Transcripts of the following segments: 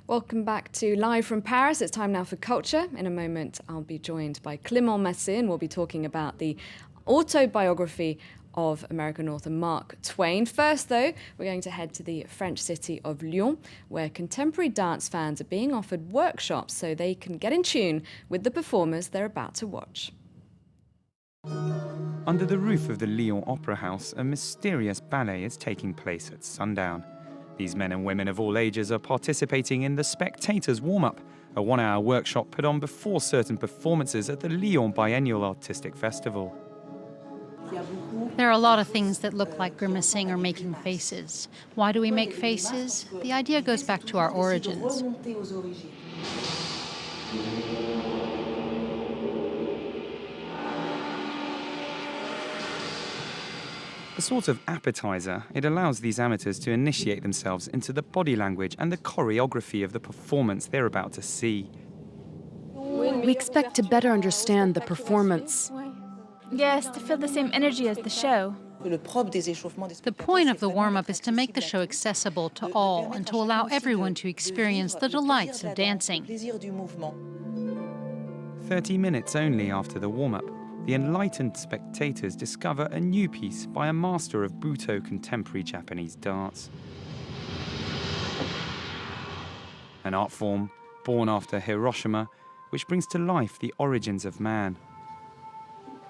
Welcome back to Live from Paris. It's time now for Culture. In a moment, I'll be joined by Clément Massé, and we'll be talking about the autobiography of American author Mark Twain. First, though, we're going to head to the French city of Lyon, where contemporary dance fans are being offered workshops so they can get in tune with the performers they're about to watch. Under the roof of the Lyon Opera House, a mysterious ballet is taking place at sundown. These men and women of all ages are participating in the Spectators Warm-Up, a one-hour workshop put on before certain performances at the Lyon Biennial Artistic Festival. There are a lot of things that look like grimacing or making faces. Why do we make faces? The idea goes back to our origins. A sort of appetizer, it allows these amateurs to initiate themselves into the body language and the choreography of the performance they're about to see. We expect to better understand the performance. Yes, to feel the same energy as the show. The point of the warm-up is to make the show accessible to all and to allow everyone to experience the delights of dancing. 30 minutes only after the warm-up, the enlightened spectators discover a new piece by a master of Buto contemporary Japanese dance. An art form born after Hiroshima, which brings to life the origins of man.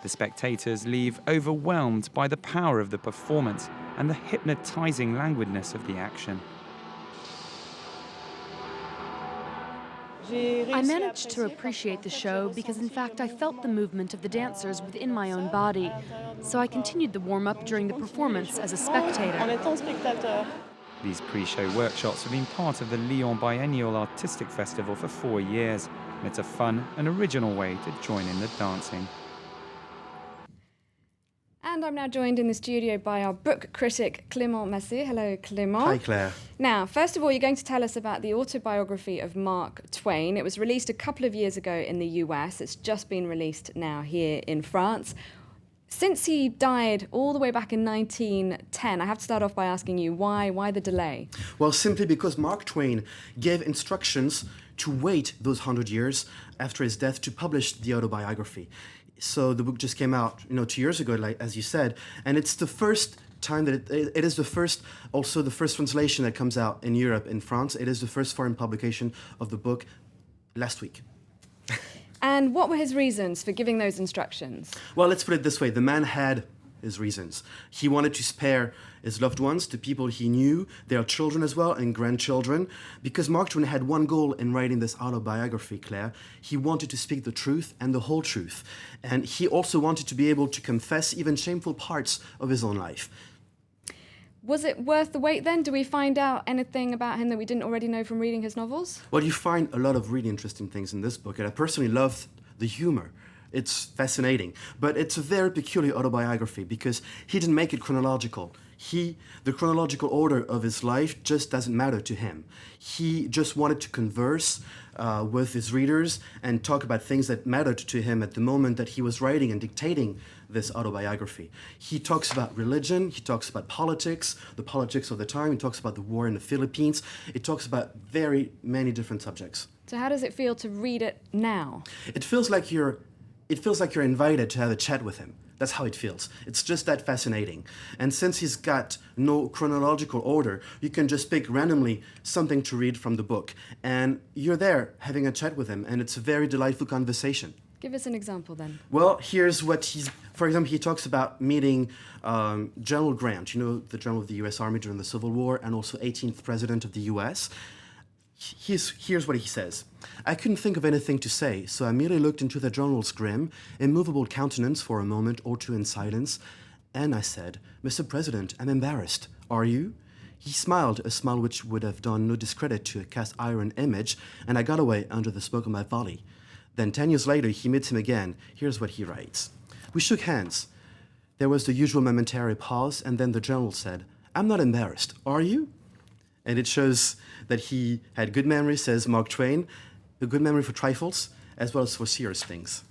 The spectators leave overwhelmed by the power of the performance and the hypnotizing languidness of the action. I managed to appreciate the show because, in fact, I felt the movement of the dancers within my own body. So I continued the warm-up during the performance as a spectator. These pre-show workshops have been part of the Lyon Biennial Artistic Festival for 4 years, and it's a fun and original way to join in the dancing. And I'm now joined in the studio by our book critic, Clément Massé. Hello, Clément. Hi, Claire. Now, first of all, you're going to tell us about the autobiography of Mark Twain. It was released a couple of years ago in the US. It's just been released now here in France. Since he died all the way back in 1910, I have to start off by asking you, why the delay? Well, simply because Mark Twain gave instructions to wait those 100 years after his death to publish the autobiography. So the book just came out, 2 years ago, like as you said, and it's the first time that it is the first translation that comes out in Europe, in France. It is the first foreign publication of the book last week. And what were his reasons for giving those instructions? Well, let's put it this way. The man had his reasons. He wanted to spare his loved ones, the people he knew, their children as well, and grandchildren, because Mark Twain had one goal in writing this autobiography, Claire. He wanted to speak the truth and the whole truth. And he also wanted to be able to confess even shameful parts of his own life. Was it worth the wait then? Do we find out anything about him that we didn't already know from reading his novels? Well, you find a lot of really interesting things in this book, and I personally loved the humor. It's fascinating, but it's a very peculiar autobiography because he didn't make it chronological. The chronological order of his life just doesn't matter to him. He just wanted to converse with his readers and talk about things that mattered to him at the moment that he was writing and dictating this autobiography. He talks about religion, he talks about politics, the politics of the time, he talks about the war in the Philippines, it talks about very many different subjects. So how does it feel to read it now? It feels like you're invited to have a chat with him. That's how it feels. It's just that fascinating. And since he's got no chronological order, you can just pick randomly something to read from the book. And you're there having a chat with him, and it's a very delightful conversation. Give us an example then. Well, here's what for example, he talks about meeting General Grant, the general of the U.S. Army during the Civil War, and also 18th president of the U.S., Here's what he says. I couldn't think of anything to say, so I merely looked into the general's grim, immovable countenance for a moment or two in silence, and I said, Mr. President, I'm embarrassed. Are you? He smiled, a smile which would have done no discredit to a cast iron image, and I got away under the smoke of my volley. Then 10 years later, he meets him again. Here's what he writes. We shook hands. There was the usual momentary pause, and then the general said, I'm not embarrassed. Are you? And it shows that he had good memory, says Mark Twain, a good memory for trifles, as well as for serious things.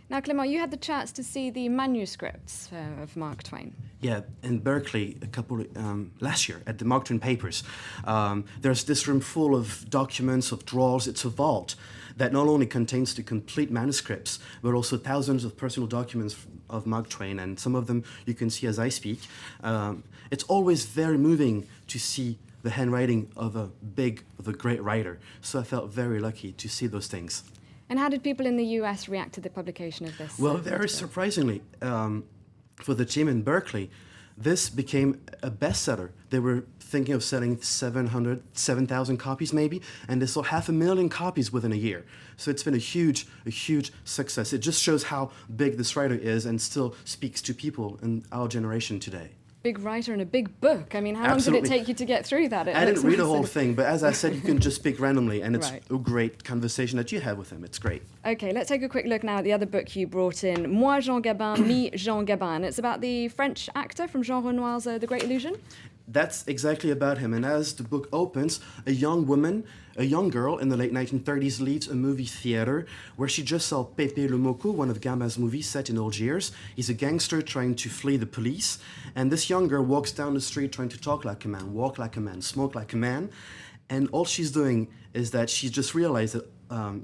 Now, Clément, you had the chance to see the manuscripts of Mark Twain. Yeah, in Berkeley, last year at the Mark Twain Papers, there's this room full of documents, of drawers. It's a vault that not only contains the complete manuscripts, but also thousands of personal documents of Mark Twain, and some of them you can see as I speak. It's always very moving to see the handwriting of a great writer. So I felt very lucky to see those things. And how did people in the US react to the publication of this? Well, very surprisingly, for the team in Berkeley, this became a bestseller. They were thinking of selling 7,000 copies maybe, and they sold 500,000 copies within a year. So it's been a huge success. It just shows how big this writer is and still speaks to people in our generation today. Big writer and a big book. I mean, how Absolutely. long did it take you to get through that? I didn't read the whole thing, but as I said, you can just speak randomly, and it's Right. a great conversation that you have with him. It's great. Okay, let's take a quick look now at the other book you brought in, Moi Jean Gabin, Me Jean Gabin. It's about the French actor from Jean Renoir's The Great Illusion. That's exactly about him. And as the book opens, a young girl in the late 1930s leaves a movie theater where she just saw Pépé le Moko, one of Gabin's movies set in Algiers. He's a gangster trying to flee the police. And this young girl walks down the street trying to talk like a man, walk like a man, smoke like a man. And all she's doing is that she just realized that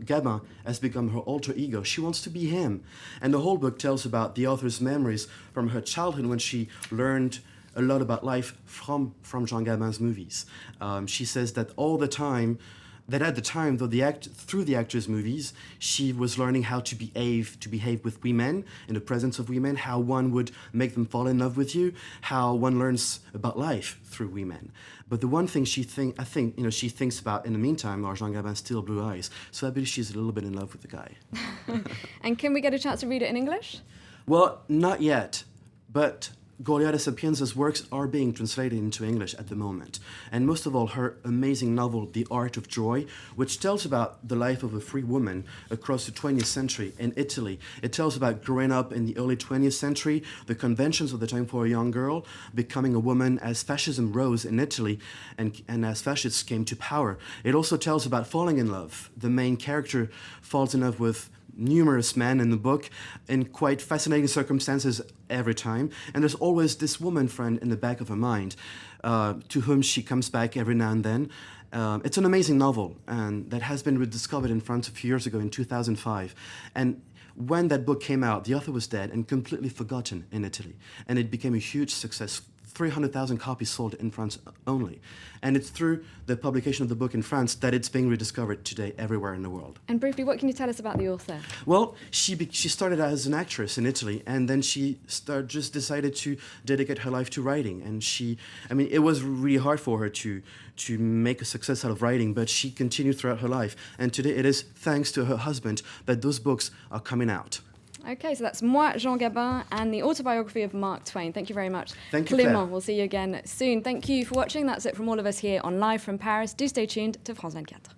Gabin has become her alter ego. She wants to be him. And the whole book tells about the author's memories from her childhood when she learned a lot about life from Jean Gabin's movies. She says that at the time, though through the actor's movies, she was learning how to behave with women, in the presence of women, how one would make them fall in love with you, how one learns about life through women. But the one thing she thinks about in the meantime are Jean Gabin's still blue eyes. So I believe she's a little bit in love with the guy. And can we get a chance to read it in English? Well, not yet, but Gloria de Sapienza's works are being translated into English at the moment. And most of all, her amazing novel, The Art of Joy, which tells about the life of a free woman across the 20th century in Italy. It tells about growing up in the early 20th century, the conventions of the time for a young girl, becoming a woman as fascism rose in Italy and as fascists came to power. It also tells about falling in love. The main character falls in love with numerous men in the book in quite fascinating circumstances every time, and there's always this woman friend in the back of her mind to whom she comes back every now and then. It's an amazing novel, and that has been rediscovered in France a few years ago in 2005. And when that book came out, the author was dead and completely forgotten in Italy, and it became a huge success. 300,000 copies sold in France only. And it's through the publication of the book in France that it's being rediscovered today everywhere in the world. And briefly, what can you tell us about the author? Well, she started as an actress in Italy, and then she just decided to dedicate her life to writing. And it was really hard for her to make a success out of writing, but she continued throughout her life. And today it is thanks to her husband that those books are coming out. Okay, so that's Moi, Jean Gabin, and the autobiography of Mark Twain. Thank you very much. Thank you, Clément, Claire. we'll see you again soon. Thank you for watching. That's it from all of us here on Live from Paris. Do stay tuned to France 24.